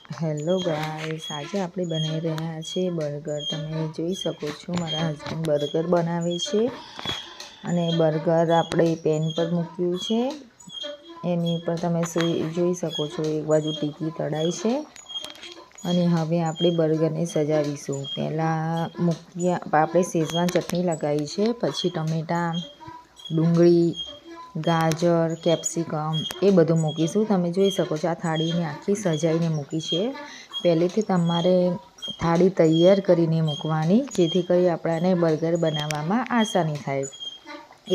Hello guys, આજે આપણે બનાવી રહ્યા છીએ બર્ગર। તમે જોઈ શકો છો મારા હસબન્ડ બર્ગર બનાવે છે અને બર્ગર આપણે પેન પર મૂક્યું છે। એની ઉપર તમે જોઈ શકો છો એક બાજુ ટીકી તળાઈ છે અને હવે આપણે બર્ગરને સજાવીશું। પહેલાં આપણે શેઝવાન ચટણી લગાવી છે, પછી ટમેટાં, ડુંગળી, ગાજર, કેપ્સિકમ એ બધું મૂકીશું। તમે જોઈ શકો છો આ થાળીને આખી સજાઈને મૂકી છે। પહેલેથી તમારે થાળી તૈયાર કરીને મૂકવાની, જેથી કરી આપણાને બર્ગર બનાવવામાં આસાની થાય।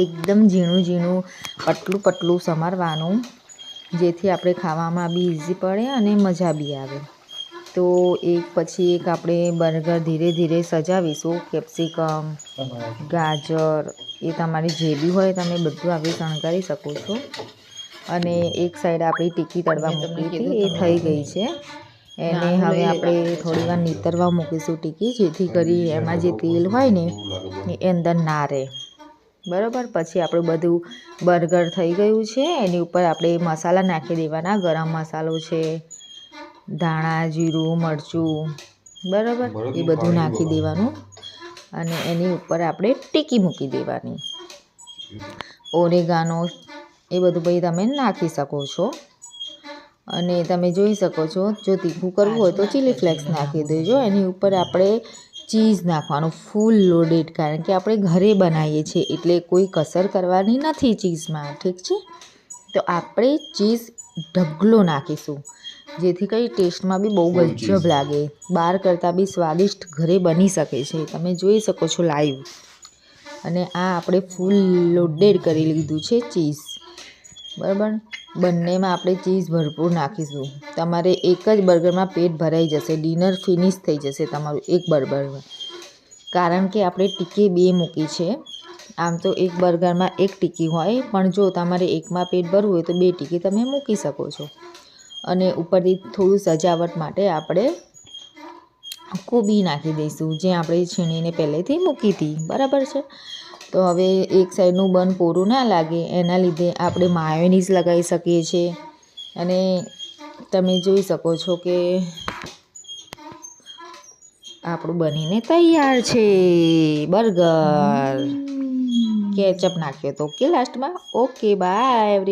એકદમ ઝીણું ઝીણું પતલું પતલું સમારવાનું, જેથી આપણે ખાવામાં બી ઇઝી પડે અને મજા બી આવે। તો એક પછી એક આપણે બર્ગર ધીરે ધીરે સજાવીશું। કેપ્સિકમ, ગાજર એ તમારી જે બી હોય તમે બધું આવી શણગારી શકો છો। અને એક સાઈડ આપણી ટીકી તળવા મૂકી હતી, એ થઈ ગઈ છે। એને હવે આપણે થોડી વાર નીતરવા મૂકીશું ટીકી, જેથી કરી એમાં જે તેલ હોય ને એ અંદર ના રહે, બરાબર। પછી આપણું બધું બર્ગર થઈ ગયું છે। એની ઉપર આપણે મસાલા નાખી દેવાના। ગરમ મસાલો છે, ધાણા, જીરું, મરચું, બરાબર, એ બધું નાખી દેવાનું અને એની ઉપર આપણે ટીકી મૂકી દેવાની। ઓરેગાનો એ બધું પછી તમે નાખી શકો છો। અને તમે જોઈ શકો છો, જો તીખું કરવું હોય તો ચીલી ફ્લેક્સ નાખી દેજો। એની ઉપર આપણે ચીઝ નાખવાનું ફૂલ લોડેડ, કારણ કે આપણે ઘરે બનાવીએ છીએ એટલે કોઈ કસર કરવાની નથી ચીઝમાં, ઠીક છે। તો આપણે ચીઝ ઢગલો નાખીશું, જેથી કરી ટેસ્ટમાં બી બહુ ગજબ લાગે। બહાર કરતાં બી સ્વાદિષ્ટ ઘરે બની શકે છે, તમે જોઈ શકો છો લાઈવ। અને આ આપણે ફૂલ લોડેડ કરી લીધું છે ચીઝ, બરાબર। બંનેમાં આપણે ચીઝ ભરપૂર નાખીશું। તમારે એક જ બર્ગરમાં પેટ ભરાઈ જશે, ડિનર ફિનિશ થઈ જશે તમારું એક બર્ગરમાં, કારણ કે આપણે ટીકી બે મૂકી છે। આમ તો એક બર્ગરમાં એક ટીકી હોય, પણ જો તમારે એકમાં પેટ ભરવું હોય તો બે ટીકી તમે મૂકી શકો છો। અને ઉપરથી થોડું સજાવટ માટે આપણે કોબી નાખી દઈશું, જે આપણે છીણીને પહેલેથી મૂકી હતી, બરાબર છે। તો હવે એક સાઈડનું બન પૂરું ના લાગે એના લીધે આપણે માયોનીઝ લગાવી શકીએ છીએ। અને તમે જોઈ શકો છો કે આપણું બનીને તૈયાર છે બર્ગર। કેચઅપ નાખ્યો તો ઓકે લાસ્ટમાં। Okay, by every